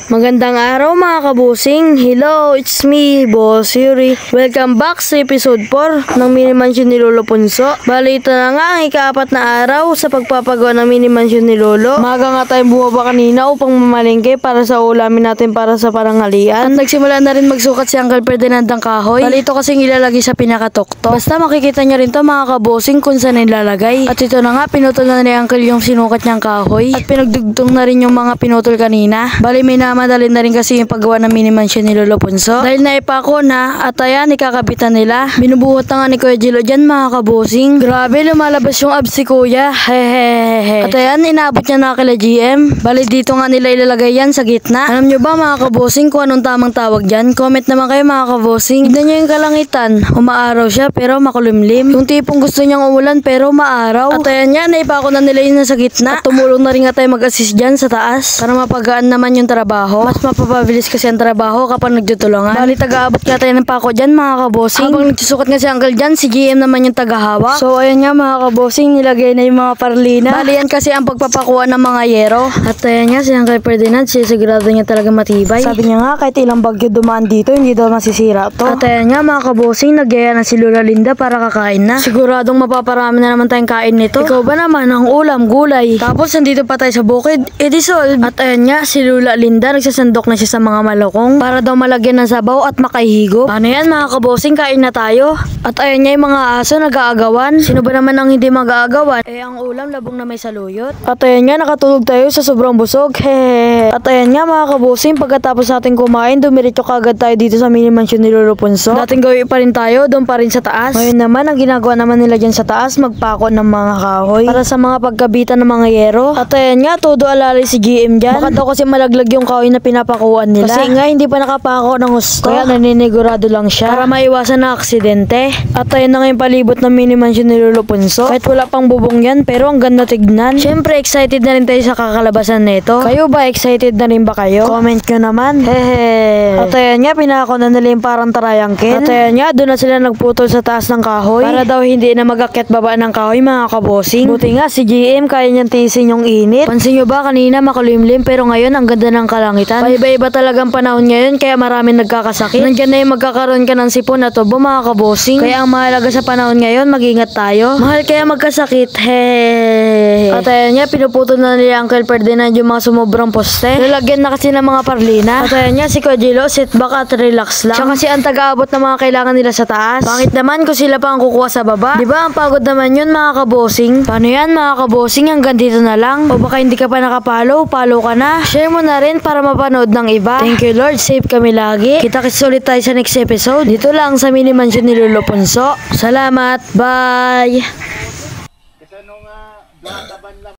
Magandang araw mga kabusing. Hello, it's me, Boss Yuri. Welcome back sa episode 4 ng Mini Mansion ni Lolo Punso. Bali, ito na nga ang ika-4 na araw sa pagpapagawa ng Mini Mansion ni Lolo. Maga nga tayong bumaba kanina upang mamalengke para sa ulamin natin para sa paranghalian. At nagsimula na rin magsukat si Uncle Ferdinand ng kahoy. Bali, ito kasing ilalagay sa pinakatokto. Basta makikita nyo rin to mga kabusing kung saan nilalagay. At ito na nga, pinutol na ni Uncle yung sinukat niyang kahoy. At pinagdugtong na rin yung mga pinutol kanina. Bali, may madali na rin kasi yung paggawa ng Mini Mansion ni Lolo Punso. Dahil naipako na at ayan, ikakapitan nila. Binubuhat na nga ni Kuya Jilo dyan mga kabusing. Grabe, lumalabas yung abs si Kuya. Hehehehe. At ayan, inaabot niya na kila GM. Bali dito nga nila ilalagay yan sa gitna. Alam nyo ba mga kabusing kung anong tamang tawag dyan? Comment naman kayo mga kabusing. Tignan nyo yung kalangitan. Umaaraw siya pero makulimlim. Yung tipong gusto niyang umulan pero maaraw. At ayan nga, naipako na nila yun sa gitna. At tumulong na rin nga tayo mag-assist dyan sa taas. Para mapagaan naman yung trabaho. Mas mapapabilis kasi ang trabaho kapag nagtutulungan. Bali, taga-abot nga tayo ng pako dyan mga kabosing. Habang nagsusukat nga si Uncle dyan, si GM naman yung tagahawak. So ayan nga mga kabosing, nilagay na yung mga parlina. Bali, yan kasi ang pagpapakuha ng mga yero. At ayan nga si Uncle Ferdinand, sisigurado niya talaga matibay. Sabi niya nga kahit ilang bagyo dumaan dito, hindi daw masisira to. At ayan nga mga kabosing, nagyaya na si Lola Linda para kakain na. Siguradong mapaparami na naman tayong kain nito. Ikaw ba naman ang ulam, gulay? Tapos nandito pa tayo sa bukid, edisol. At ayan nga si Lola Linda, nagsasandok na siya sa mga malokong para daw malagyan ng sabaw at makahigop. Paano yan mga kabosing, kain na tayo. At ayan nga yung mga aso nag-aagawan. Sino ba naman ang hindi mag-aagawan? Eh ang ulam labong na may saluyot. At ayan nga nakatulog tayo sa sobrang busog. Hehehe. At ayan nga mga kabosing, pagkatapos natin kumain, dumiretso kagad tayo dito sa Mini Mansion ni Lolo Punso. Dating gawin pa rin tayo, doon pa rin sa taas. Ngayon naman, ang ginagawa naman nila dyan sa taas, magpako ng mga kahoy para sa mga pagkabitan ng mga yero. At ayan nga, todo alalay si GM dyan. Baka daw kasi malaglag yung kahoy na pinapakuan nila. Kasi nga hindi pa nakapako ng gusto. Kaya naninigurado lang siya para maiwasan na aksidente. At ayun na nga yung palibot ng Mini Mansion ni Lolo Punso. Kahit wala pang bubong yan, pero ang ganda tignan. Syempre excited na rin tayo sa kakalabasan nito. Kayo ba, excited na rin ba kayo? Comment nyo naman. Hehe. At ayun nga, pinako na nila yung parang triangle. At ayun nga, doon na sila nagputol sa taas ng kahoy para daw hindi na mag-akyat baba ng kahoy mga kabosing. Buti nga si GM kaya niyang tiisin yung init. Pansin nyo ba kanina makulimlim pero ngayon ang ganda ng kalangitan. Iba-iba talagang panahon ngayon kaya maraming nagkakasakit. Nandiyan na yung magkakaroon ka ng sipon at tubo mga kabosing. Kaya ang mahalaga sa panahon ngayon, mag-ingat tayo. Mahal kaya magkasakit. Hehehe. At ayan nga, pinuputol na nila Uncle Ferdinand yung mga sumubrang poste. Lalagyan na kasi ng mga parlina. At ayan nga, si Kuya Jilo, sit back at relax lang. Siya kasi ang taga-abot ng mga kailangan nila sa taas. Pangit naman kung sila pa ang kukuha sa baba. Diba ang pagod naman yun mga kabosing? Paano yan mga kabosing? Hanggang dito na lang. O baka hindi ka pa nakapollow, follow ka na. Share mo na rin para mapanood ng iba. Thank you Lord, safe kami lagi. Kita-kits ulit tayo sa next episode. Dito lang sa Mini Mansion ni Lolo Punso. Salamat, bye!